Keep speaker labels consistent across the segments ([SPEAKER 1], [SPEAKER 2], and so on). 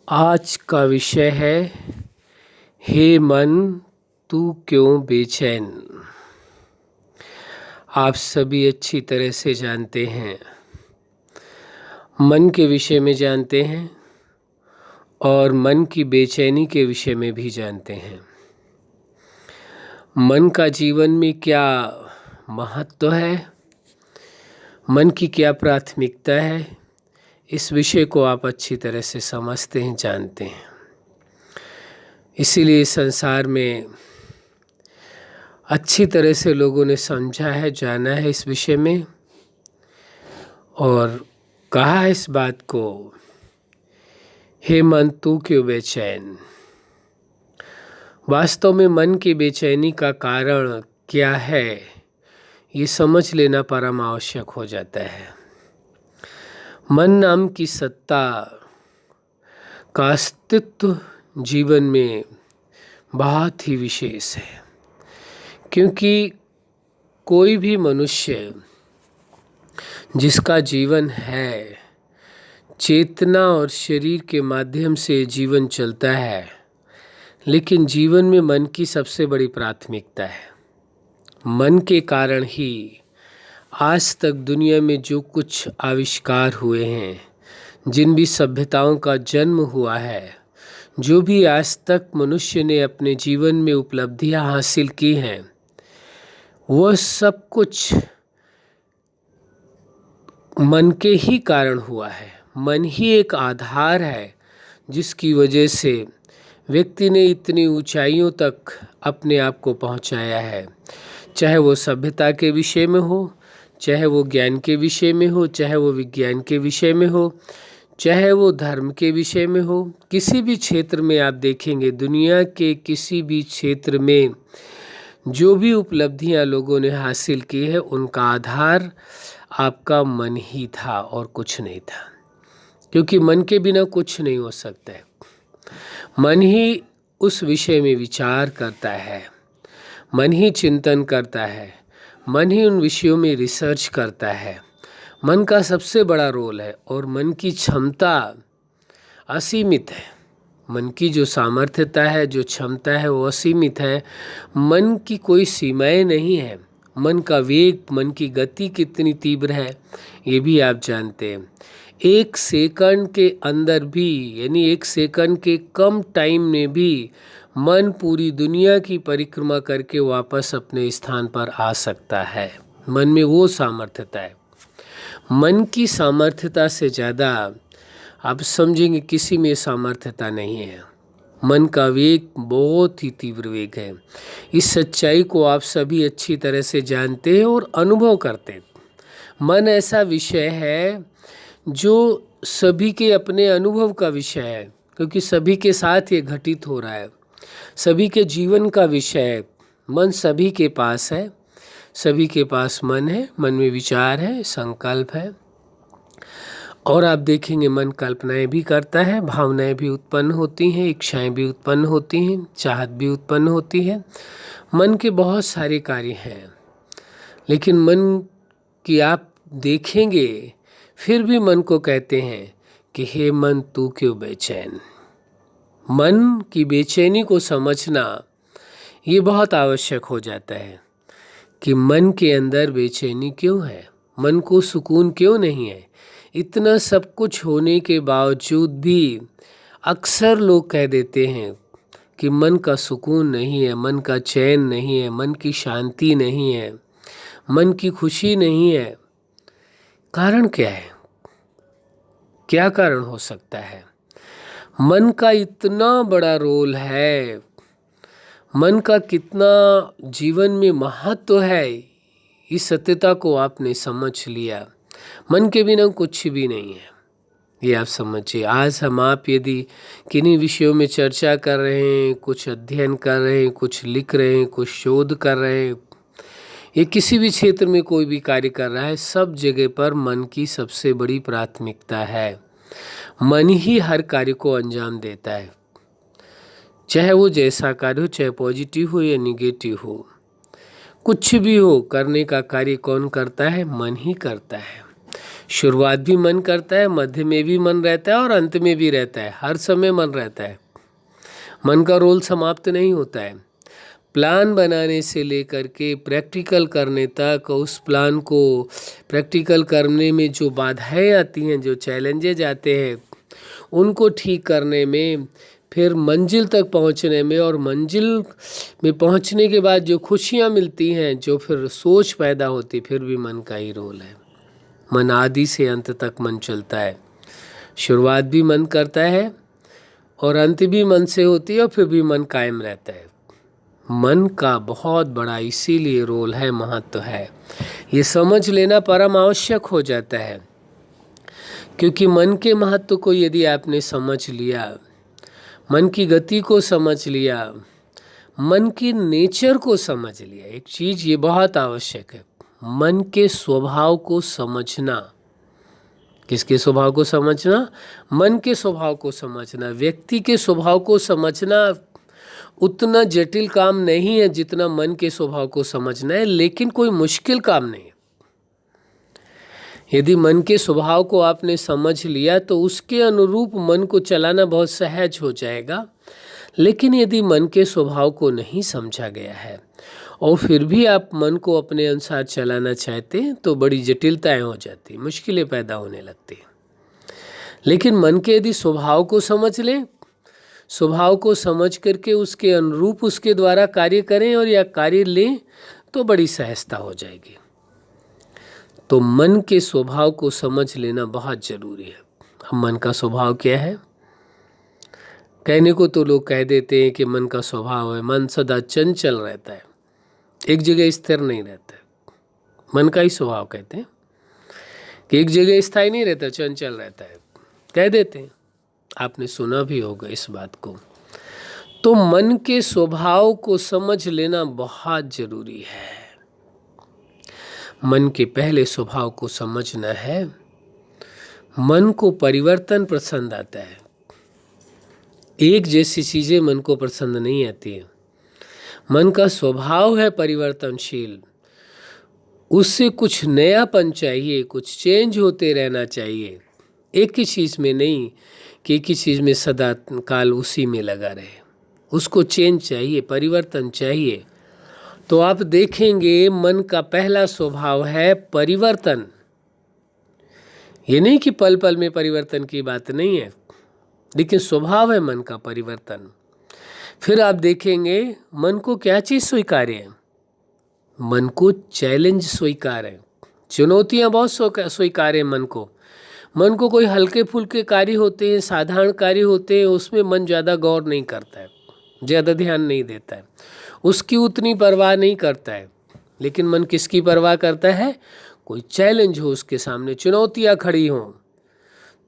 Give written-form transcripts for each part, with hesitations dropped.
[SPEAKER 1] आज का विषय है हे मन तू क्यों बेचैन। आप सभी अच्छी तरह से जानते हैं, मन के विषय में जानते हैं और मन की बेचैनी के विषय में भी जानते हैं। मन का जीवन में क्या महत्व है, मन की क्या प्राथमिकता है, इस विषय को आप अच्छी तरह से समझते हैं, जानते हैं। इसीलिए संसार में अच्छी तरह से लोगों ने समझा है, जाना है इस विषय में और कहा है इस बात को, हे मन तू क्यों बेचैन। वास्तव में मन की बेचैनी का कारण क्या है, ये समझ लेना परम आवश्यक हो जाता है। मन नाम की सत्ता का अस्तित्व जीवन में बहुत ही विशेष है, क्योंकि कोई भी मनुष्य जिसका जीवन है, चेतना और शरीर के माध्यम से जीवन चलता है, लेकिन जीवन में मन की सबसे बड़ी प्राथमिकता है। मन के कारण ही आज तक दुनिया में जो कुछ आविष्कार हुए हैं, जिन भी सभ्यताओं का जन्म हुआ है, जो भी आज तक मनुष्य ने अपने जीवन में उपलब्धियां हासिल की हैं, वह सब कुछ मन के ही कारण हुआ है। मन ही एक आधार है जिसकी वजह से व्यक्ति ने इतनी ऊंचाइयों तक अपने आप को पहुंचाया है। चाहे वो सभ्यता के विषय में हो, चाहे वो ज्ञान के विषय में हो, चाहे वो विज्ञान के विषय में हो, चाहे वो धर्म के विषय में हो, किसी भी क्षेत्र में आप देखेंगे, दुनिया के किसी भी क्षेत्र में जो भी उपलब्धियां लोगों ने हासिल की है, उनका आधार आपका मन ही था और कुछ नहीं था। क्योंकि मन के बिना कुछ नहीं हो सकता है। मन ही उस विषय में विचार करता है, मन ही चिंतन करता है, मन ही उन विषयों में रिसर्च करता है। मन का सबसे बड़ा रोल है और मन की क्षमता असीमित है। मन की जो सामर्थ्यता है, जो क्षमता है, वो असीमित है। मन की कोई सीमाएं नहीं है। मन का वेग, मन की गति कितनी तीव्र है, ये भी आप जानते हैं। एक सेकंड के अंदर भी, यानी एक सेकंड के कम टाइम में भी मन पूरी दुनिया की परिक्रमा करके वापस अपने स्थान पर आ सकता है। मन में वो सामर्थ्यता है। मन की सामर्थ्यता से ज़्यादा आप समझेंगे किसी में सामर्थ्यता नहीं है। मन का वेग बहुत ही तीव्र वेग है। इस सच्चाई को आप सभी अच्छी तरह से जानते हैं और अनुभव करते हैं। मन ऐसा विषय है जो सभी के अपने अनुभव का विषय है, क्योंकि सभी के साथ ये घटित हो रहा है। सभी के जीवन का विषय है। मन सभी के पास है, सभी के पास मन है, मन में विचार है, संकल्प है। और आप देखेंगे मन कल्पनाएं भी करता है, भावनाएं भी उत्पन्न होती हैं, इच्छाएं भी उत्पन्न होती हैं, चाहत भी उत्पन्न होती है। मन के बहुत सारे कार्य हैं, लेकिन मन की आप देखेंगे फिर भी मन को कहते हैं कि हे मन तू क्यों बेचैन। मन की बेचैनी को समझना ये बहुत आवश्यक हो जाता है कि मन के अंदर बेचैनी क्यों है, मन को सुकून क्यों नहीं है। इतना सब कुछ होने के बावजूद भी अक्सर लोग कह देते हैं कि मन का सुकून नहीं है, मन का चैन नहीं है, मन की शांति नहीं है, मन की खुशी नहीं है। कारण क्या है? क्या कारण हो सकता है? मन का इतना बड़ा रोल है, मन का कितना जीवन में महत्व है, इस सत्यता को आपने समझ लिया। मन के बिना कुछ भी नहीं है, ये आप समझिए। आज हम आप यदि किन्हीं विषयों में चर्चा कर रहे हैं, कुछ अध्ययन कर रहे हैं, कुछ लिख रहे हैं, कुछ शोध कर रहे हैं, ये किसी भी क्षेत्र में कोई भी कार्य कर रहा है, सब जगह पर मन की सबसे बड़ी प्राथमिकता है। मन ही हर कार्य को अंजाम देता है, चाहे वो जैसा कार्य हो, चाहे पॉजिटिव हो या निगेटिव हो, कुछ भी हो, करने का कार्य कौन करता है? मन ही करता है। शुरुआत भी मन करता है, मध्य में भी मन रहता है और अंत में भी रहता है। हर समय मन रहता है। मन का रोल समाप्त नहीं होता है। प्लान बनाने से लेकर के प्रैक्टिकल करने तक, उस प्लान को प्रैक्टिकल करने में जो बाधाएं आती हैं, जो चैलेंजेज आते हैं, उनको ठीक करने में, फिर मंजिल तक पहुंचने में, और मंजिल में पहुंचने के बाद जो खुशियां मिलती हैं, जो फिर सोच पैदा होती, फिर भी मन का ही रोल है। मन आदि से अंत तक मन चलता है। शुरुआत भी मन करता है और अंत भी मन से होती है, और फिर भी मन कायम रहता है। मन का बहुत बड़ा इसीलिए रोल है, महत्व है। ये समझ लेना परम आवश्यक हो जाता है, क्योंकि मन के महत्व को यदि आपने समझ लिया, मन की गति को समझ लिया, मन की नेचर को समझ लिया, एक चीज़ ये बहुत आवश्यक है, मन के स्वभाव को समझना। किसके स्वभाव को समझना? मन के स्वभाव को समझना। व्यक्ति के स्वभाव को समझना उतना जटिल काम नहीं है जितना मन के स्वभाव को समझना है, लेकिन कोई मुश्किल काम नहीं है। यदि मन के स्वभाव को आपने समझ लिया तो उसके अनुरूप मन को चलाना बहुत सहज हो जाएगा। लेकिन यदि मन के स्वभाव को नहीं समझा गया है और फिर भी आप मन को अपने अनुसार चलाना चाहते हैं तो बड़ी जटिलताएं हो जाती, मुश्किलें पैदा होने लगती। लेकिन मन के यदि स्वभाव को समझ लें, स्वभाव को समझ करके उसके अनुरूप उसके द्वारा कार्य करें और या कार्य लें, तो बड़ी सहजता हो जाएगी। तो मन के स्वभाव को समझ लेना बहुत जरूरी है। अब मन का स्वभाव क्या है? कहने को तो लोग कह देते हैं कि मन का स्वभाव है, मन सदा चंचल रहता है, एक जगह स्थिर नहीं रहता है। मन का ही स्वभाव कहते हैं कि एक जगह स्थायी नहीं रहता, चंचल रहता है, कह देते हैं। आपने सुना भी होगा इस बात को। तो मन के स्वभाव को समझ लेना बहुत जरूरी है। मन के पहले स्वभाव को समझना है। मन को परिवर्तन पसंद आता है। एक जैसी चीजें मन को पसंद नहीं आती है। मन का स्वभाव है परिवर्तनशील, उससे कुछ नयापन चाहिए, कुछ चेंज होते रहना चाहिए। एक ही चीज में नहीं कि एक ही चीज में सदा काल उसी में लगा रहे, उसको चेंज चाहिए, परिवर्तन चाहिए। तो आप देखेंगे मन का पहला स्वभाव है परिवर्तन। ये नहीं कि पल पल में परिवर्तन की बात नहीं है, लेकिन स्वभाव है मन का परिवर्तन। फिर आप देखेंगे मन को क्या चीज स्वीकार्य है? मन को चैलेंज स्वीकार है, चुनौतियां बहुत स्वीकार है मन को। मन को कोई हल्के फुल्के कार्य होते हैं, साधारण कार्य होते हैं, उसमें मन ज़्यादा गौर नहीं करता है, ज़्यादा ध्यान नहीं देता है, उसकी उतनी परवाह नहीं करता है। लेकिन मन किसकी परवाह करता है? कोई चैलेंज हो उसके सामने, चुनौतियां खड़ी हों,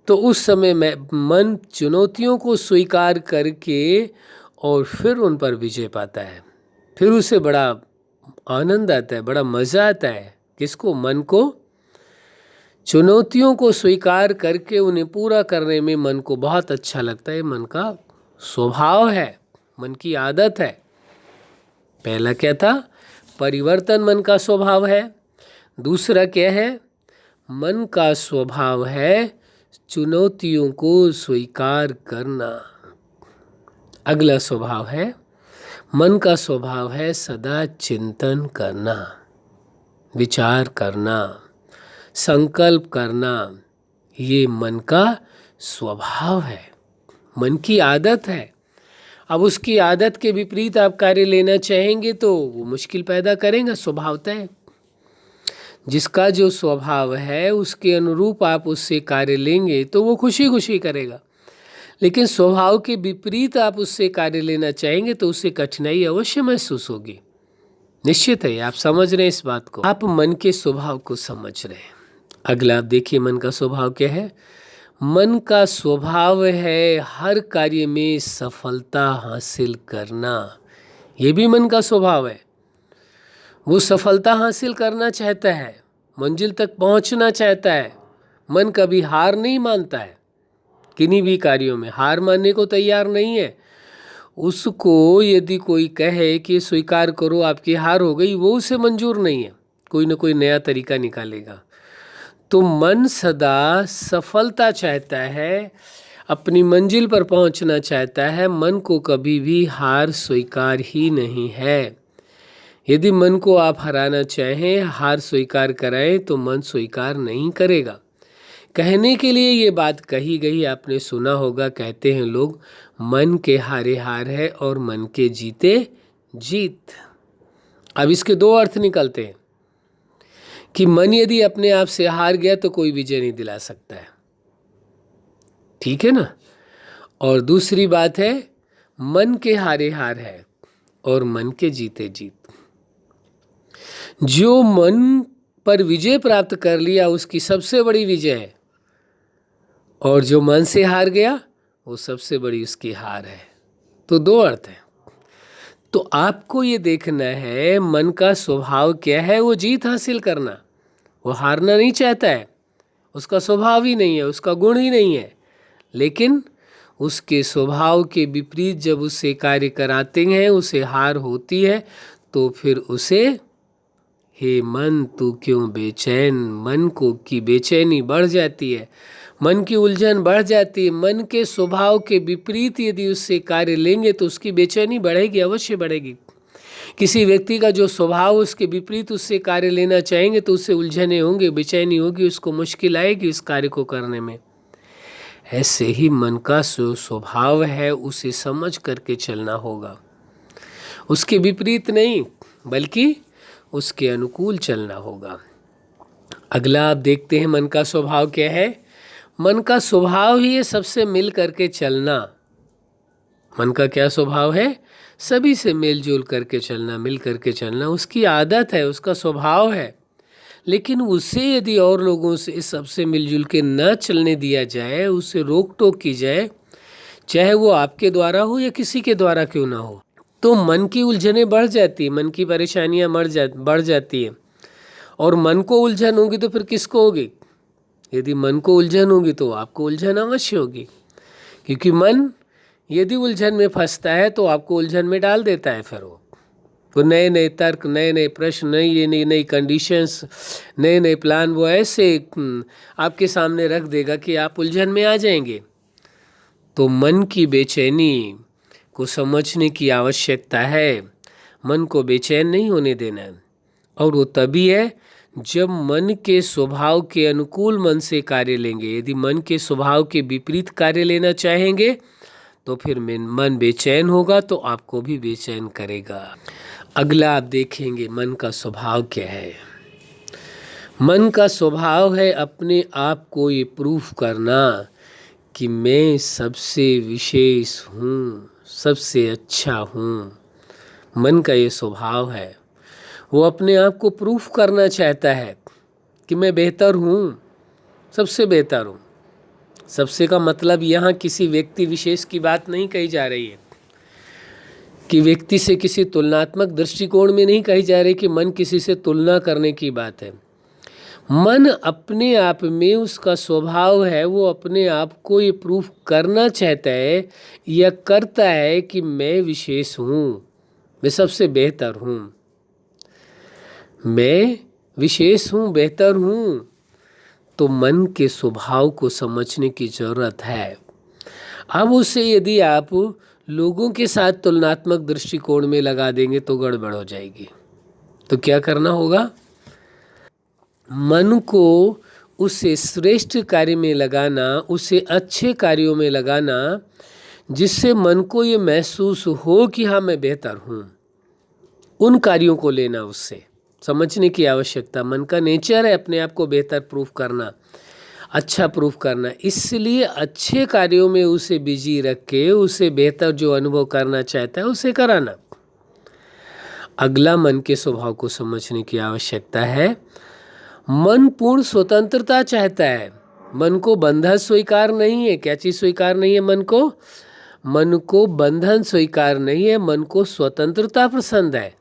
[SPEAKER 1] तो उस समय में मन चुनौतियों को स्वीकार करके और फिर उन पर विजय पाता है। फिर उसे बड़ा आनंद आता है, बड़ा मज़ा आता है। किसको? मन को। चुनौतियों को स्वीकार करके उन्हें पूरा करने में मन को बहुत अच्छा लगता है। मन का स्वभाव है, मन की आदत है। पहला क्या था? परिवर्तन मन का स्वभाव है। दूसरा क्या है? मन का स्वभाव है चुनौतियों को स्वीकार करना। अगला स्वभाव है, मन का स्वभाव है सदा चिंतन करना, विचार करना, संकल्प करना। ये मन का स्वभाव है, मन की आदत है। अब उसकी आदत के विपरीत आप कार्य लेना चाहेंगे तो वो मुश्किल पैदा करेगा, स्वभावतः है। जिसका जो स्वभाव है उसके अनुरूप आप उससे कार्य लेंगे तो वो खुशी खुशी करेगा। लेकिन स्वभाव के विपरीत आप उससे कार्य लेना चाहेंगे तो उससे कठिनाई अवश्य महसूस होगी। निश्चित है, आप समझ रहे हैं इस बात को। आप मन के स्वभाव को समझ रहे हैं। अगला आप देखिए मन का स्वभाव क्या है। मन का स्वभाव है हर कार्य में सफलता हासिल करना। ये भी मन का स्वभाव है। वो सफलता हासिल करना चाहता है, मंजिल तक पहुंचना चाहता है। मन कभी हार नहीं मानता है, किन्हीं भी कार्यों में हार मानने को तैयार नहीं है। उसको यदि कोई कहे कि स्वीकार करो आपकी हार हो गई, वो उसे मंजूर नहीं है, कोई ना कोई नया तरीका निकालेगा। तो मन सदा सफलता चाहता है, अपनी मंजिल पर पहुंचना चाहता है। मन को कभी भी हार स्वीकार ही नहीं है। यदि मन को आप हराना चाहें, हार स्वीकार कराएं, तो मन स्वीकार नहीं करेगा। कहने के लिए ये बात कही गई, आपने सुना होगा, कहते हैं लोग, मन के हारे हार है और मन के जीते जीत। अब इसके दो अर्थ निकलते हैं कि मन यदि अपने आप से हार गया तो कोई विजय नहीं दिला सकता है, ठीक है ना। और दूसरी बात है, मन के हारे हार है और मन के जीते जीत। जो मन पर विजय प्राप्त कर लिया उसकी सबसे बड़ी विजय है, और जो मन से हार गया वो सबसे बड़ी उसकी हार है। तो दो अर्थ है। तो आपको ये देखना है मन का स्वभाव क्या है। वो जीत हासिल करना, वो हारना नहीं चाहता है, उसका स्वभाव ही नहीं है, उसका गुण ही नहीं है। लेकिन उसके स्वभाव के विपरीत जब उससे कार्य कराते हैं, उसे हार होती है, तो फिर उसे, हे मन तू क्यों बेचैन, मन को की बेचैनी बढ़ जाती है, मन की उलझन बढ़ जाती है। मन के स्वभाव के विपरीत यदि उससे कार्य लेंगे तो उसकी बेचैनी बढ़ेगी, अवश्य बढ़ेगी। किसी व्यक्ति का जो स्वभाव उसके विपरीत उससे कार्य लेना चाहेंगे तो उससे उलझने होंगे, बेचैनी होगी, उसको मुश्किल आएगी इस कार्य को करने में। ऐसे ही मन का स्वभाव है, उसे समझ करके चलना होगा, उसके विपरीत नहीं बल्कि उसके अनुकूल चलना होगा। अगला आप देखते हैं मन का स्वभाव क्या है। मन का स्वभाव ही है सबसे मिल करके चलना। मन का क्या स्वभाव है? सभी से मेल जोल करके चलना, मिल करके चलना उसकी आदत है, उसका स्वभाव है। लेकिन उसे यदि और लोगों से सबसे मिलजुल के न चलने दिया जाए, उसे रोक टोक की जाए, चाहे वो आपके द्वारा हो या किसी के द्वारा क्यों ना हो, तो मन की उलझनें बढ़ जाती है, मन की परेशानियां बढ़ जाती है। और मन को उलझन होगी तो फिर किसको होगी? यदि मन को उलझन होगी तो आपको उलझन अवश्य होगी, क्योंकि मन यदि उलझन में फंसता है तो आपको उलझन में डाल देता है। फिर वो नए नए तर्क, नए नए प्रश्न, नई नई कंडीशंस, नए नए प्लान वो ऐसे आपके सामने रख देगा कि आप उलझन में आ जाएंगे। तो मन की बेचैनी को समझने की आवश्यकता है। मन को बेचैन नहीं होने देना है, और वो तभी है जब मन के स्वभाव के अनुकूल मन से कार्य लेंगे। यदि मन के स्वभाव के विपरीत कार्य लेना चाहेंगे तो फिर मन बेचैन होगा, तो आपको भी बेचैन करेगा। अगला आप देखेंगे मन का स्वभाव क्या है। मन का स्वभाव है अपने आप को ये प्रूफ करना कि मैं सबसे विशेष हूँ, सबसे अच्छा हूँ। मन का ये स्वभाव है, वो अपने आप को प्रूफ करना चाहता है कि मैं बेहतर हूँ, सबसे बेहतर हूँ। सबसे का मतलब यहाँ किसी व्यक्ति विशेष की बात नहीं कही जा रही है, कि व्यक्ति से किसी तुलनात्मक दृष्टिकोण में नहीं कही जा रही कि मन किसी से तुलना करने की बात है। मन अपने आप में उसका स्वभाव है, वो अपने आप को ये प्रूफ करना चाहता है या करता है कि मैं विशेष हूँ, मैं सबसे बेहतर हूँ, मैं विशेष हूँ, बेहतर हूँ। तो मन के स्वभाव को समझने की जरूरत है। अब उसे यदि आप लोगों के साथ तुलनात्मक दृष्टिकोण में लगा देंगे तो गड़बड़ हो जाएगी। तो क्या करना होगा? मन को उसे श्रेष्ठ कार्य में लगाना, उसे अच्छे कार्यों में लगाना, जिससे मन को ये महसूस हो कि हाँ मैं बेहतर हूँ। उन कार्यों को लेना, उससे समझने की आवश्यकता। मन का नेचर है अपने आप को बेहतर प्रूफ करना, अच्छा प्रूफ करना, इसलिए अच्छे कार्यों में उसे बिजी रख के उसे बेहतर जो अनुभव करना चाहता है उसे कराना। अगला मन के स्वभाव को समझने की आवश्यकता है। मन पूर्ण स्वतंत्रता चाहता है, मन को बंधन स्वीकार नहीं है। क्या चीज़ स्वीकार नहीं है? मन को बंधन स्वीकार नहीं है, मन को स्वतंत्रता पसंद है।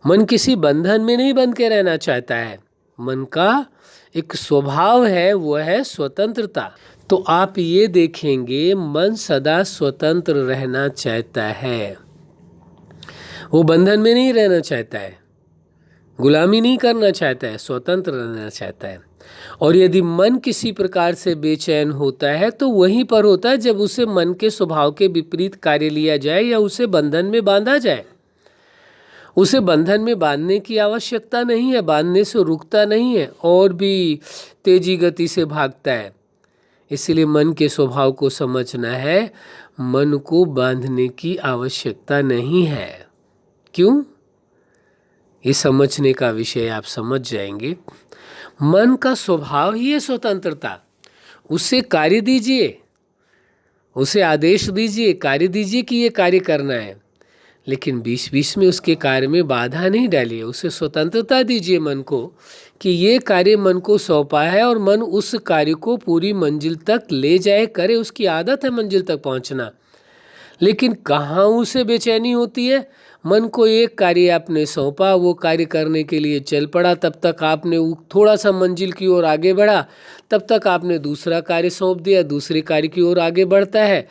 [SPEAKER 1] मन किसी बंधन में नहीं बंध के रहना चाहता है। मन का एक स्वभाव है, वो है स्वतंत्रता। तो आप ये देखेंगे मन सदा स्वतंत्र रहना चाहता है, वो बंधन में नहीं रहना चाहता है, गुलामी नहीं करना चाहता है, स्वतंत्र रहना चाहता है। और यदि मन किसी प्रकार से बेचैन होता है तो वहीं पर होता है जब उसे मन के स्वभाव के विपरीत कार्य लिया जाए या उसे बंधन में बांधा जाए। उसे बंधन में बांधने की आवश्यकता नहीं है, बांधने से रुकता नहीं है और भी तेजी गति से भागता है। इसलिए मन के स्वभाव को समझना है, मन को बांधने की आवश्यकता नहीं है। क्यों? ये समझने का विषय आप समझ जाएंगे। मन का स्वभाव ही है स्वतंत्रता। उसे कार्य दीजिए, उसे आदेश दीजिए, कार्य दीजिए कि ये कार्य करना है, लेकिन बीच बीच में उसके कार्य में बाधा नहीं डालिए। उसे स्वतंत्रता दीजिए मन को कि ये कार्य मन को सौंपा है और मन उस कार्य को पूरी मंजिल तक ले जाए, करे। उसकी आदत है मंजिल तक पहुंचना। लेकिन कहाँ उसे बेचैनी होती है? मन को एक कार्य आपने सौंपा, वो कार्य करने के लिए चल पड़ा, तब तक आपने थोड़ा सा मंजिल की ओर आगे बढ़ा, तब तक आपने दूसरा कार्य सौंप दिया, दूसरे कार्य की ओर आगे बढ़ता है,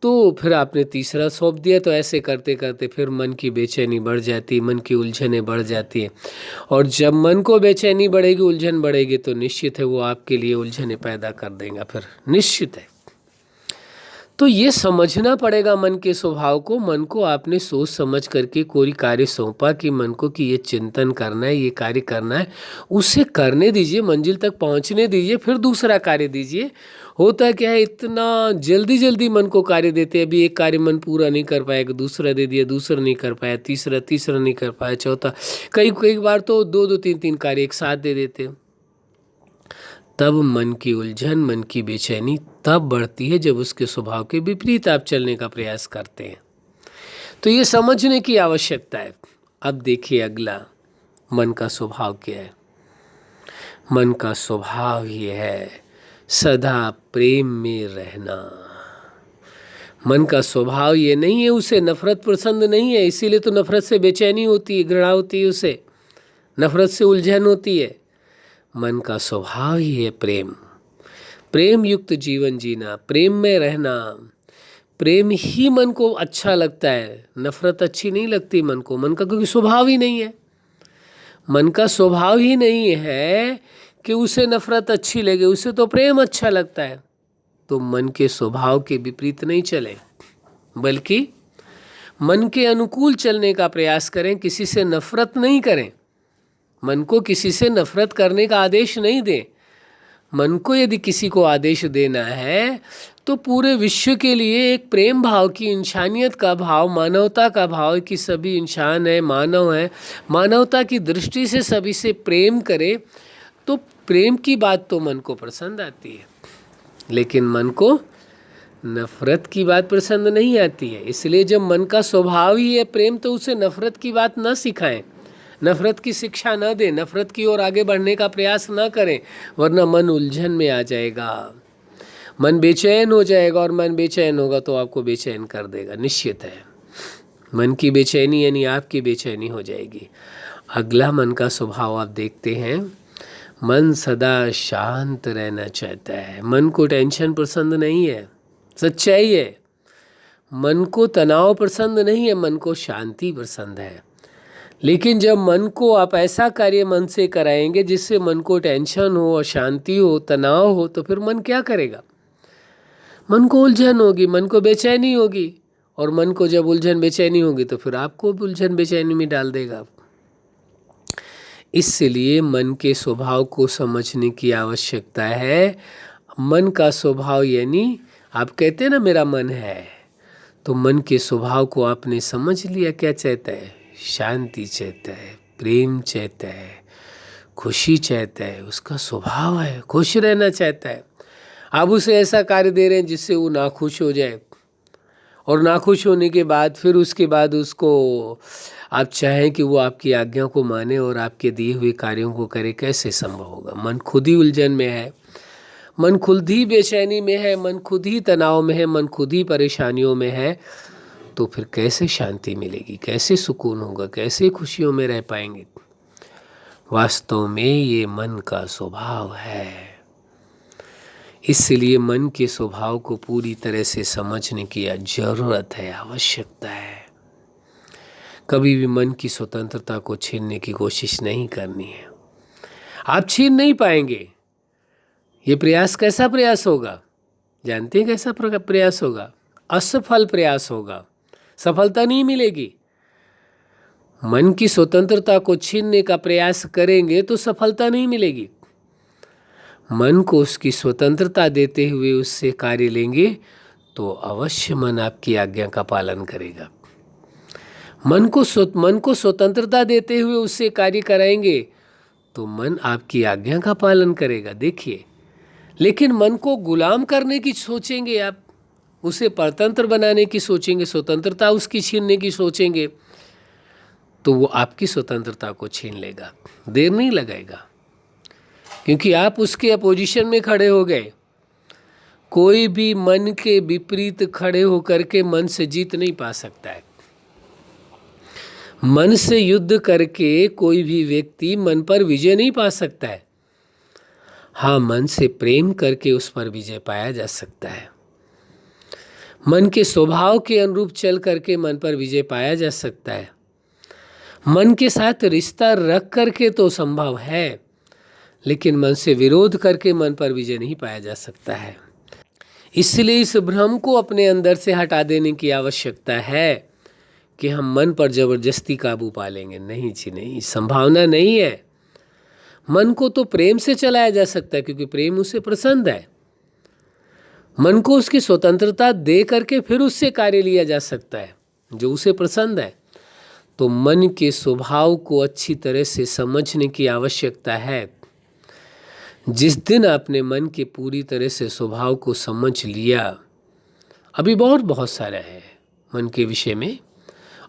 [SPEAKER 1] तो फिर आपने तीसरा सौंप दिया। तो ऐसे करते करते फिर मन की बेचैनी बढ़ जाती है, मन की उलझनें बढ़ जाती है। और जब मन को बेचैनी बढ़ेगी, उलझन बढ़ेगी, तो निश्चित है वो आपके लिए उलझनें पैदा कर देगा, फिर निश्चित है। तो ये समझना पड़ेगा मन के स्वभाव को। मन को आपने सोच समझ करके कोई कार्य सौंपा कि मन को कि ये चिंतन करना है, ये कार्य करना है, उसे करने दीजिए, मंजिल तक पहुंचने दीजिए, फिर दूसरा कार्य दीजिए। होता क्या है, इतना जल्दी जल्दी मन को कार्य देते हैं। अभी एक कार्य मन पूरा नहीं कर पाएगा, दूसरा दे दिया, दूसरा नहीं कर पाया, तीसरा नहीं कर पाया, चौथा, कई कई बार तो दो तीन कार्य एक साथ दे देते हैं। तब मन की उलझन, मन की बेचैनी तब बढ़ती है जब उसके स्वभाव के विपरीत आप चलने का प्रयास करते हैं। तो ये समझने की आवश्यकता है। अब देखिए अगला, मन का स्वभाव क्या है? मन का स्वभाव ये है सदा प्रेम में रहना। मन का स्वभाव ये नहीं है, उसे नफरत पसंद नहीं है, इसीलिए तो नफरत से बेचैनी होती है, घृणा होती है, उसे नफरत से उलझन होती है। मन का स्वभाव ही है प्रेम, प्रेम युक्त जीवन जीना, प्रेम में रहना। प्रेम ही मन को अच्छा लगता है, नफरत अच्छी नहीं लगती मन को। मन का क्योंकि स्वभाव ही नहीं है, मन का स्वभाव ही नहीं है कि उसे नफरत अच्छी लगे, उसे तो प्रेम अच्छा लगता है। तो मन के स्वभाव के विपरीत नहीं चले, बल्कि मन के अनुकूल चलने का प्रयास करें। किसी से नफरत नहीं करें, मन को किसी से नफरत करने का आदेश नहीं दें। मन को यदि किसी को आदेश देना है तो पूरे विश्व के लिए एक प्रेम भाव की, इंसानियत का भाव, मानवता का भाव कि सभी इंसान है, मानव है, मानवता की दृष्टि से सभी से प्रेम करे। तो प्रेम की बात तो मन को पसंद आती है, लेकिन मन को नफरत की बात पसंद नहीं आती है। इसलिए जब मन का स्वभाव ही है प्रेम, तो उसे नफरत की बात न सिखाएं, नफरत की शिक्षा न दें, नफरत की ओर आगे बढ़ने का प्रयास न करें, वरना मन उलझन में आ जाएगा, मन बेचैन हो जाएगा। और मन बेचैन होगा तो आपको बेचैन कर देगा, निश्चित है। मन की बेचैनी यानी आपकी बेचैनी हो जाएगी। अगला मन का स्वभाव आप देखते हैं, मन सदा शांत रहना चाहता है। मन को टेंशन पसंद नहीं है, सच्चाई है। मन को तनाव पसंद नहीं है, मन को शांति पसंद है। लेकिन जब मन को आप ऐसा कार्य मन से कराएंगे जिससे मन को टेंशन हो, अशांति हो, तनाव हो, तो फिर मन क्या करेगा? मन को उलझन होगी, मन को बेचैनी होगी, और मन को जब उलझन बेचैनी होगी तो फिर आपको उलझन बेचैनी में डाल देगा। इसलिए मन के स्वभाव को समझने की आवश्यकता है। मन का स्वभाव यानी आप कहते हैं ना मेरा मन है, तो मन के स्वभाव को आपने समझ लिया, क्या चाहता है? शांति चाहता है, प्रेम चाहता है, खुशी चाहता है, उसका स्वभाव है, खुश रहना चाहता है। आप उसे ऐसा कार्य दे रहे हैं जिससे वो नाखुश हो जाए, और नाखुश होने के बाद फिर उसके बाद उसको आप चाहें कि वो आपकी आज्ञा को माने और आपके दिए हुए कार्यों को करे, कैसे संभव होगा? मन खुद ही उलझन में है, मन खुद ही बेचैनी में है, मन खुद ही तनाव में है, मन खुद ही परेशानियों में है। तो फिर कैसे शांति मिलेगी, कैसे सुकून होगा, कैसे खुशियों में रह पाएंगे? वास्तव में ये मन का स्वभाव है। इसलिए मन के स्वभाव को पूरी तरह से समझने की जरूरत है, आवश्यकता है। कभी भी मन की स्वतंत्रता को छीनने की कोशिश नहीं करनी है। आप छीन नहीं पाएंगे, ये प्रयास कैसा प्रयास होगा? जानते हैं कैसा प्रयास होगा? असफल प्रयास होगा, सफलता नहीं मिलेगी। मन की स्वतंत्रता को छीनने का प्रयास करेंगे तो सफलता नहीं मिलेगी। मन को उसकी स्वतंत्रता देते हुए उससे कार्य लेंगे तो अवश्य मन आपकी आज्ञा का पालन करेगा। मन को स्वतंत्रता देते हुए उससे कार्य कराएंगे तो मन आपकी आज्ञा का पालन करेगा। देखिए, लेकिन मन को गुलाम करने की सोचेंगे आप, उसे परतंत्र बनाने की सोचेंगे, स्वतंत्रता उसकी छीनने की सोचेंगे, तो वो आपकी स्वतंत्रता को छीन लेगा। देर नहीं लगाएगा, क्योंकि आप उसके अपोजिशन में खड़े हो गए। कोई भी मन के विपरीत खड़े होकर के मन से जीत नहीं पा सकता है। मन से युद्ध करके कोई भी व्यक्ति मन पर विजय नहीं पा सकता है। हाँ, मन से प्रेम करके उस पर विजय पाया जा सकता है। मन के स्वभाव के अनुरूप चल करके मन पर विजय पाया जा सकता है। मन के साथ रिश्ता रख करके तो संभव है, लेकिन मन से विरोध करके मन पर विजय नहीं पाया जा सकता है। इसलिए इस भ्रम को अपने अंदर से हटा देने की आवश्यकता है कि हम मन पर जबरदस्ती काबू पा लेंगे। नहीं जी नहीं, संभावना नहीं है। मन को तो प्रेम से चलाया जा सकता है, क्योंकि प्रेम उसे पसंद है। मन को उसकी स्वतंत्रता दे करके फिर उससे कार्य लिया जा सकता है जो उसे पसंद है। तो मन के स्वभाव को अच्छी तरह से समझने की आवश्यकता है। जिस दिन आपने मन के पूरी तरह से स्वभाव को समझ लिया, अभी बहुत सारा है मन के विषय में,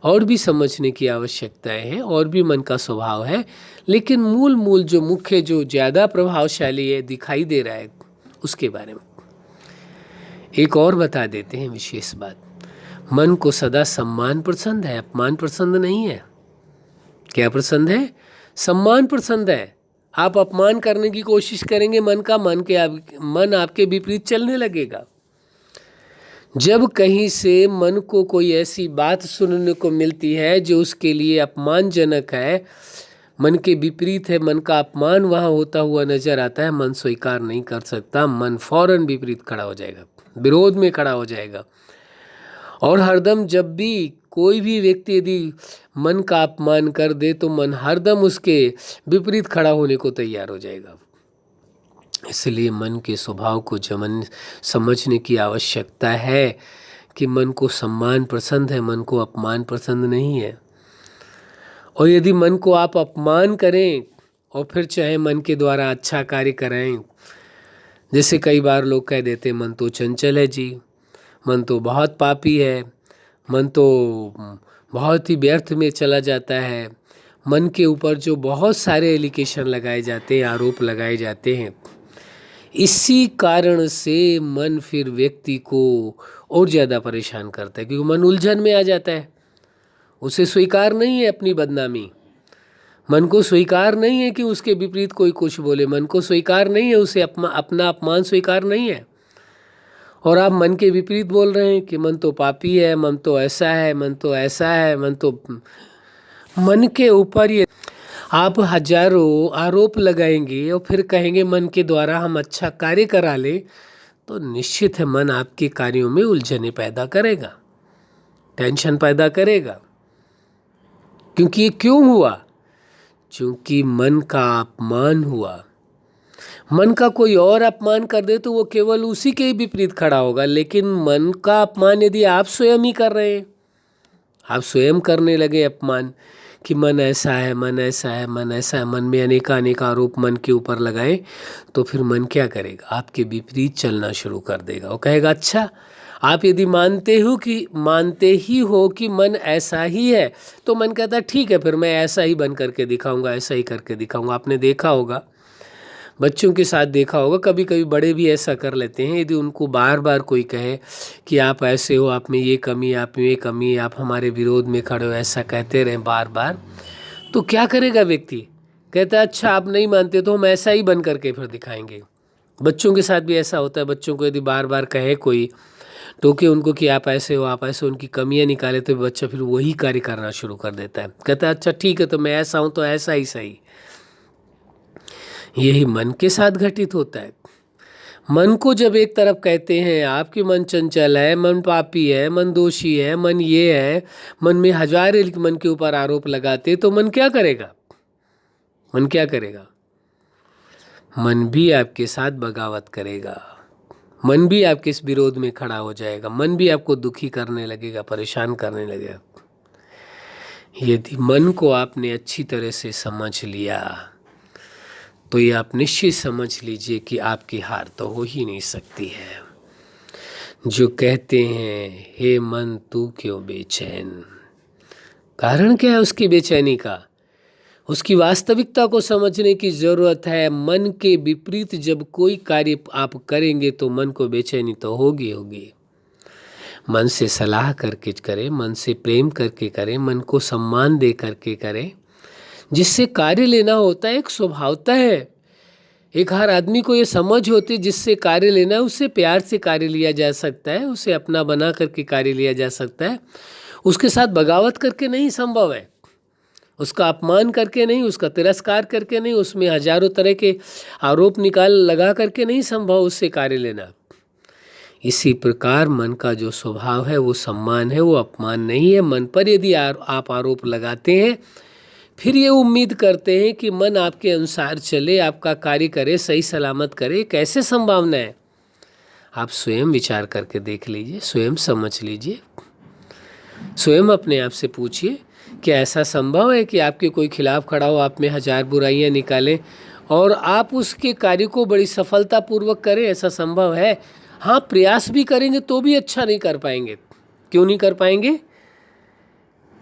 [SPEAKER 1] और भी समझने की आवश्यकताएं हैं, और भी मन का स्वभाव है, लेकिन मूल जो मुख्य, जो ज़्यादा प्रभावशाली है, दिखाई दे रहा है, उसके बारे में एक और बता देते हैं विशेष बात। मन को सदा सम्मान पसंद है, अपमान पसंद नहीं है। क्या पसंद है? सम्मान पसंद है। आप अपमान करने की कोशिश करेंगे मन आपके विपरीत चलने लगेगा। जब कहीं से मन को कोई ऐसी बात सुनने को मिलती है जो उसके लिए अपमानजनक है, मन के विपरीत है, मन का अपमान वहाँ होता हुआ नजर आता है, मन स्वीकार नहीं कर सकता। मन फौरन विपरीत खड़ा हो जाएगा, विरोध में खड़ा हो जाएगा। और हरदम जब भी कोई भी व्यक्ति यदि मन का अपमान कर दे तो मन हरदम उसके विपरीत खड़ा होने को तैयार हो जाएगा। इसलिए मन के स्वभाव को समझने की आवश्यकता है कि मन को सम्मान पसंद है, मन को अपमान पसंद नहीं है। और यदि मन को आप अपमान करें और फिर चाहे मन के द्वारा अच्छा कार्य कराएं, जैसे कई बार लोग कह देते मन तो चंचल है जी, मन तो बहुत पापी है, मन तो बहुत ही व्यर्थ में चला जाता है, मन के ऊपर जो बहुत सारे एलिगेशन लगाए जाते हैं, आरोप लगाए जाते हैं, इसी कारण से मन फिर व्यक्ति को और ज़्यादा परेशान करता है, क्योंकि मन उलझन में आ जाता है। उसे स्वीकार नहीं है अपनी बदनामी, मन को स्वीकार नहीं है कि उसके विपरीत कोई कुछ बोले, मन को स्वीकार नहीं है, उसे अपना अपमान स्वीकार नहीं है। और आप मन के विपरीत बोल रहे हैं कि मन तो पापी है, मन तो ऐसा है, मन तो ऐसा है, मन के ऊपर ये आप हजारों आरोप लगाएंगे और फिर कहेंगे मन के द्वारा हम अच्छा कार्य करा ले, तो निश्चित है मन आपके कार्यों में उलझने पैदा करेगा, टेंशन पैदा करेगा। क्योंकि ये क्यों हुआ? क्योंकि मन का अपमान हुआ। मन का कोई और अपमान कर दे तो वो केवल उसी के ही विपरीत खड़ा होगा, लेकिन मन का अपमान यदि आप स्वयं ही कर रहे हैं, आप स्वयं करने लगे अपमान कि मन ऐसा है, मन ऐसा है, मन ऐसा है, मन में अनेक आरोप मन के ऊपर लगाए, तो फिर मन क्या करेगा? आपके विपरीत चलना शुरू कर देगा। वो कहेगा अच्छा, आप यदि मानते ही हो कि मन ऐसा ही है, तो मन कहता है ठीक है, फिर मैं ऐसा ही बन करके दिखाऊंगा, ऐसा ही करके दिखाऊंगा। आपने देखा होगा, बच्चों के साथ देखा होगा, कभी कभी बड़े भी ऐसा कर लेते हैं। यदि उनको बार बार कोई कहे कि आप ऐसे हो, आप में ये कमी, आप में ये कमी, आप हमारे विरोध में खड़े हो, ऐसा कहते रहें बार बार, तो क्या करेगा व्यक्ति? कहता है अच्छा, आप नहीं मानते तो हम ऐसा ही बन करके फिर दिखाएंगे। बच्चों के साथ भी ऐसा होता है। बच्चों को यदि बार बार कहे कोई, टोके उनको कि आप ऐसे हो, आप ऐसे, उनकी कमियां निकाले, तो बच्चा फिर वही कार्य करना शुरू कर देता है। कहता है अच्छा ठीक है, तो मैं ऐसा हूँ तो ऐसा ही सही। यही मन के साथ घटित होता है। मन को जब एक तरफ कहते हैं आपके मन चंचल है, मन पापी है, मन दोषी है, मन ये है, मन में हजार मन के ऊपर आरोप लगाते, तो मन क्या करेगा? मन क्या करेगा? मन भी आपके साथ बगावत करेगा, मन भी आपके इस विरोध में खड़ा हो जाएगा, मन भी आपको दुखी करने लगेगा, परेशान करने लगेगा। यदि मन को आपने अच्छी तरह से समझ लिया तो ये आप निश्चित समझ लीजिए कि आपकी हार तो हो ही नहीं सकती है। जो कहते हैं हे मन तू क्यों बेचैन, कारण क्या है उसकी बेचैनी का? उसकी वास्तविकता को समझने की जरूरत है। मन के विपरीत जब कोई कार्य आप करेंगे तो मन को बेचैनी तो होगी होगी। मन से सलाह करके करें, मन से प्रेम करके करें, मन को सम्मान दे करके करें। जिससे कार्य लेना होता है एक स्वभावता है, एक हर आदमी को ये समझ होती है जिससे कार्य लेना है उससे प्यार से कार्य लिया जा सकता है, उसे अपना बना करके कार्य लिया जा सकता है। उसके साथ बगावत करके नहीं संभव है, उसका अपमान करके नहीं, उसका तिरस्कार करके नहीं, उसमें हजारों तरह के आरोप लगा करके नहीं संभव उससे कार्य लेना। इसी प्रकार मन का जो स्वभाव है वो सम्मान है, वो अपमान नहीं है। मन पर यदि आप आरोप लगाते हैं, फिर ये उम्मीद करते हैं कि मन आपके अनुसार चले, आपका कार्य करे, सही सलामत करे, कैसे संभावना है? आप स्वयं विचार करके देख लीजिए, स्वयं समझ लीजिए, स्वयं अपने आप से पूछिए, क्या ऐसा संभव है कि आपके कोई खिलाफ खड़ा हो, आप में हजार बुराइयां निकाले और आप उसके कार्य को बड़ी सफलतापूर्वक करें? ऐसा संभव है? हाँ, प्रयास भी करेंगे तो भी अच्छा नहीं कर पाएंगे। क्यों नहीं कर पाएंगे?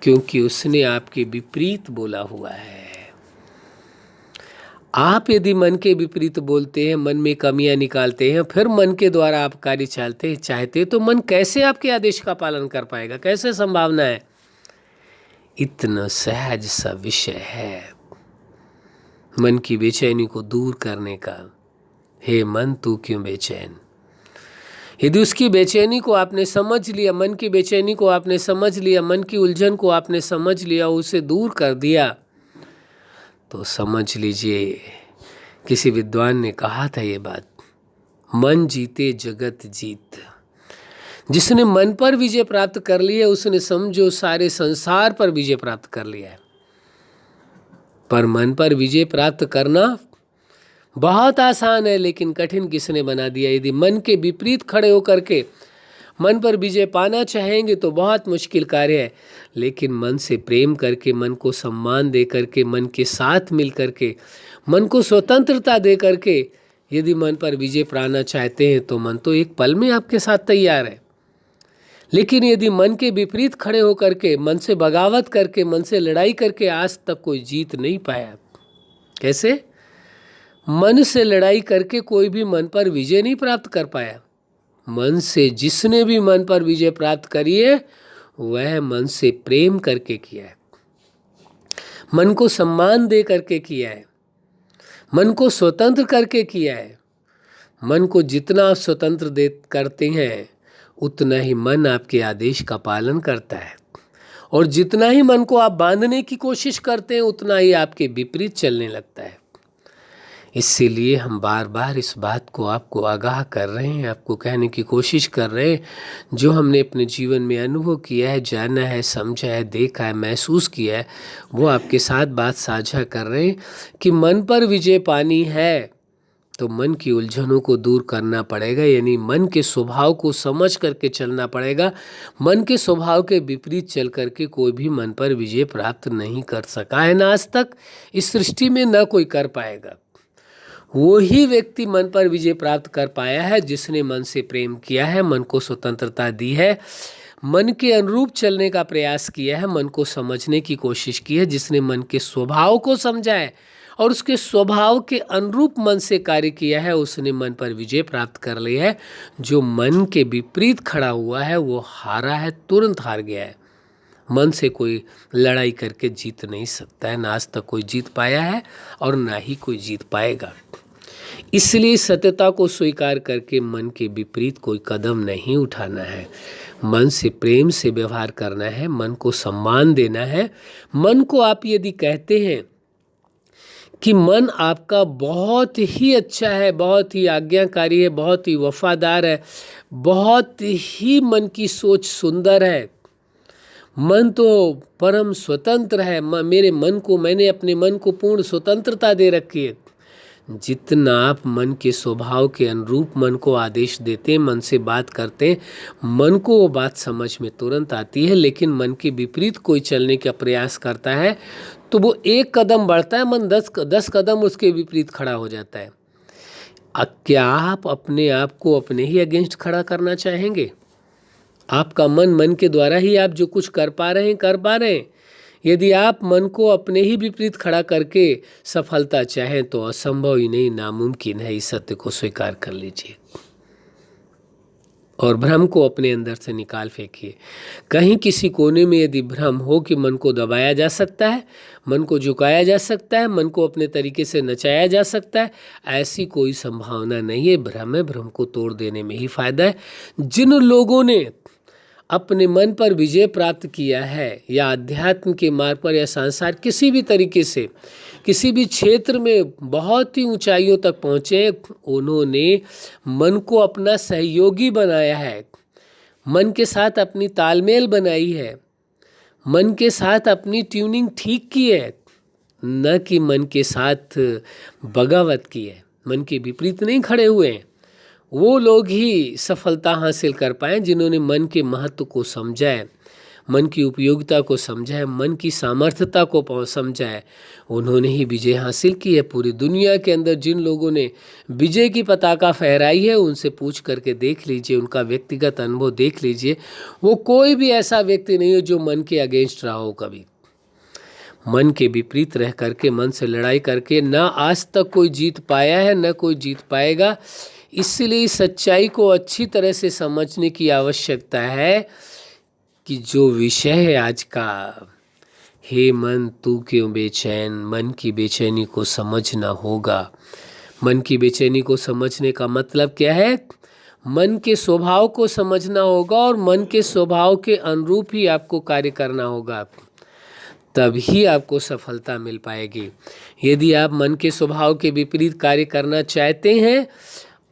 [SPEAKER 1] क्योंकि उसने आपके विपरीत बोला हुआ है। आप यदि मन के विपरीत बोलते हैं, मन में कमियां निकालते हैं, फिर मन के द्वारा आप कार्य चाहते तो मन कैसे आपके आदेश का पालन कर पाएगा? कैसे संभावना है? इतना सहज सा विषय है मन की बेचैनी को दूर करने का। हे मन तू क्यों बेचैन? यदि उसकी बेचैनी को आपने समझ लिया, मन की बेचैनी को आपने समझ लिया, मन की उलझन को आपने समझ लिया, उसे दूर कर दिया, तो समझ लीजिए किसी विद्वान ने कहा था ये बात, मन जीते जगत जीत। जिसने मन पर विजय प्राप्त कर ली है उसने समझो सारे संसार पर विजय प्राप्त कर लिया है। पर मन पर विजय प्राप्त करना बहुत आसान है, लेकिन कठिन किसने बना दिया? यदि मन के विपरीत खड़े होकर के मन पर विजय पाना चाहेंगे तो बहुत मुश्किल कार्य है, लेकिन मन से प्रेम करके, मन को सम्मान दे करके, मन के साथ मिल करके, मन को स्वतंत्रता दे करके यदि मन पर विजय पाना चाहते हैं तो मन तो एक पल में आपके साथ तैयार है। लेकिन यदि मन के विपरीत खड़े होकर के, मन से बगावत करके, मन से लड़ाई करके आज तक कोई जीत नहीं पाया। कैसे? मन से लड़ाई करके कोई भी मन पर विजय नहीं प्राप्त कर पाया। मन से जिसने भी मन पर विजय प्राप्त करी है वह मन से प्रेम करके किया है, मन को सम्मान दे करके किया है, मन को स्वतंत्र करके किया है। मन को जितना आप स्वतंत्र दे करते हैं उतना ही मन आपके आदेश का पालन करता है, और जितना ही मन को आप बांधने की कोशिश करते हैं उतना ही आपके विपरीत चलने लगता है। इसीलिए हम बार बार इस बात को आपको आगाह कर रहे हैं, आपको कहने की कोशिश कर रहे हैं, जो हमने अपने जीवन में अनुभव किया है, जाना है, समझा है, देखा है, महसूस किया है, वो आपके साथ बात साझा कर रहे हैं कि मन पर विजय पानी है तो मन की उलझनों को दूर करना पड़ेगा, यानी मन के स्वभाव को समझ करके चलना पड़ेगा। मन के स्वभाव के विपरीत चल करके कोई भी मन पर विजय प्राप्त नहीं कर सका है ना आज तक, इस सृष्टि में न कोई कर पाएगा। वो ही व्यक्ति मन पर विजय प्राप्त कर पाया है जिसने मन से प्रेम किया है, मन को स्वतंत्रता दी है, मन के अनुरूप चलने का प्रयास किया है, मन को समझने की कोशिश की है, जिसने मन के स्वभाव को समझा है और उसके स्वभाव के अनुरूप मन से कार्य किया है, उसने मन पर विजय प्राप्त कर लिया है। जो मन के विपरीत खड़ा हुआ है वो हारा है, तुरंत हार गया है। मन से कोई लड़ाई करके जीत नहीं सकता है, ना आज तक कोई जीत पाया है और ना ही कोई जीत पाएगा। इसलिए सत्यता को स्वीकार करके मन के विपरीत कोई कदम नहीं उठाना है, मन से प्रेम से व्यवहार करना है, मन को सम्मान देना है। मन को आप यदि कहते हैं कि मन आपका बहुत ही अच्छा है, बहुत ही आज्ञाकारी है, बहुत ही वफादार है, बहुत ही मन की सोच सुंदर है। मन तो परम स्वतंत्र है। मैंने अपने मन को पूर्ण स्वतंत्रता दे रखी है। जितना आप मन के स्वभाव के अनुरूप मन को आदेश देते हैं, मन से बात करते हैं, मन को वो बात समझ में तुरंत आती है। लेकिन मन के विपरीत कोई चलने का प्रयास करता है तो वो एक कदम बढ़ता है, मन 10 कदम उसके विपरीत खड़ा हो जाता है। क्या आप अपने आप को अपने ही अगेंस्ट खड़ा करना चाहेंगे? आपका मन के द्वारा ही आप जो कुछ कर पा रहे हैं। यदि आप मन को अपने ही विपरीत खड़ा करके सफलता चाहें तो असंभव ही नहीं, नामुमकिन है। इस सत्य को स्वीकार कर लीजिए और भ्रम को अपने अंदर से निकाल फेंकिए। कहीं किसी कोने में यदि भ्रम हो कि मन को दबाया जा सकता है, मन को झुकाया जा सकता है, मन को अपने तरीके से नचाया जा सकता है, ऐसी कोई संभावना नहीं है। भ्रम है, भ्रम को तोड़ देने में ही फायदा है। जिन लोगों ने अपने मन पर विजय प्राप्त किया है, या अध्यात्म के मार्ग पर या संसार किसी भी तरीके से किसी भी क्षेत्र में बहुत ही ऊंचाइयों तक पहुँचे, उन्होंने मन को अपना सहयोगी बनाया है, मन के साथ अपनी तालमेल बनाई है, मन के साथ अपनी ट्यूनिंग ठीक की है, न कि मन के साथ बगावत की है। मन के विपरीत नहीं खड़े हुए हैं। वो लोग ही सफलता हासिल कर पाए जिन्होंने मन के महत्व को समझा है, मन की उपयोगिता को समझा है, मन की सामर्थ्यता को समझा है। उन्होंने ही विजय हासिल की है। पूरी दुनिया के अंदर जिन लोगों ने विजय की पताका फहराई है, उनसे पूछ करके देख लीजिए, उनका व्यक्तिगत अनुभव देख लीजिए। वो कोई भी ऐसा व्यक्ति नहीं है जो मन के अगेंस्ट रहा हो। कभी मन के विपरीत रह करके, मन से लड़ाई करके ना आज तक कोई जीत पाया है, न कोई जीत पाएगा। इसलिए इस सच्चाई को अच्छी तरह से समझने की आवश्यकता है कि जो विषय है आज का, हे मन तू क्यों बेचैन, मन की बेचैनी को समझना होगा। मन की बेचैनी को समझने का मतलब क्या है? मन के स्वभाव को समझना होगा और मन के स्वभाव के अनुरूप ही आपको कार्य करना होगा, तभी आपको सफलता मिल पाएगी। यदि आप मन के स्वभाव के विपरीत कार्य करना चाहते हैं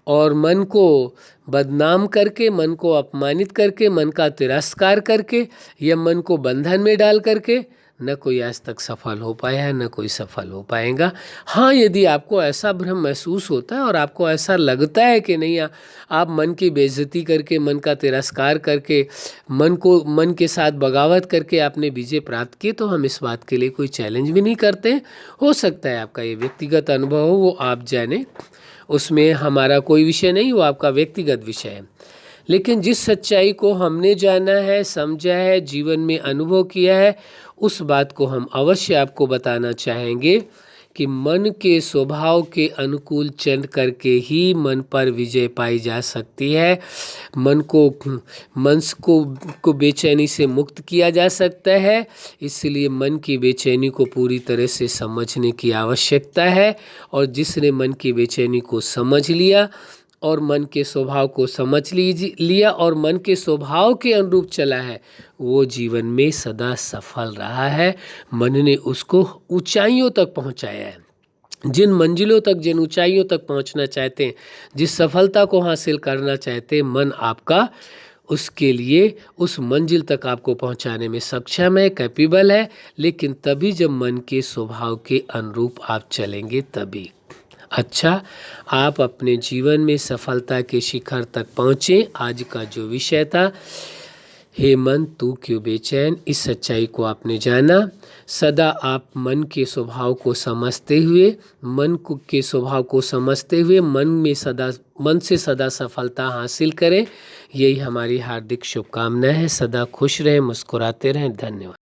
[SPEAKER 1] और मन को बदनाम करके, मन को अपमानित करके, मन का तिरस्कार करके या मन को बंधन में डाल करके, न कोई आज तक सफल हो पाया है, न कोई सफल हो पाएगा। हाँ, यदि आपको ऐसा भ्रम महसूस होता है और आपको ऐसा लगता है कि नहीं, आप मन की बेइज्जती करके, मन का तिरस्कार करके, मन के साथ बगावत करके आपने विजय प्राप्त की, तो हम इस बात के लिए कोई चैलेंज भी नहीं करते। हो सकता है आपका ये व्यक्तिगत अनुभव हो, वो आप जाने, उसमें हमारा कोई विषय नहीं, वो आपका व्यक्तिगत विषय है। लेकिन जिस सच्चाई को हमने जाना है, समझा है, जीवन में अनुभव किया है, उस बात को हम अवश्य आपको बताना चाहेंगे कि मन के स्वभाव के अनुकूल चल करके ही मन पर विजय पाई जा सकती है। मन को बेचैनी से मुक्त किया जा सकता है। इसलिए मन की बेचैनी को पूरी तरह से समझने की आवश्यकता है। और जिसने मन की बेचैनी को समझ लिया और मन के स्वभाव को समझ लिया और मन के स्वभाव के अनुरूप चला है, वो जीवन में सदा सफल रहा है। मन ने उसको ऊंचाइयों तक पहुंचाया है। जिन मंजिलों तक, जिन ऊंचाइयों तक पहुंचना चाहते हैं, जिस सफलता को हासिल करना चाहते हैं, मन आपका उसके लिए उस मंजिल तक आपको पहुंचाने में सक्षम है, कैपेबल है। लेकिन तभी जब मन के स्वभाव के अनुरूप आप चलेंगे तभी। अच्छा, आप अपने जीवन में सफलता के शिखर तक पहुँचे। आज का जो विषय था, हे मन तू क्यों बेचैन, इस सच्चाई को आपने जाना। सदा आप मन के स्वभाव को समझते हुए, के स्वभाव को समझते हुए मन से सदा सफलता हासिल करें। यही हमारी हार्दिक शुभकामना है। सदा खुश रहें, मुस्कुराते रहें। धन्यवाद।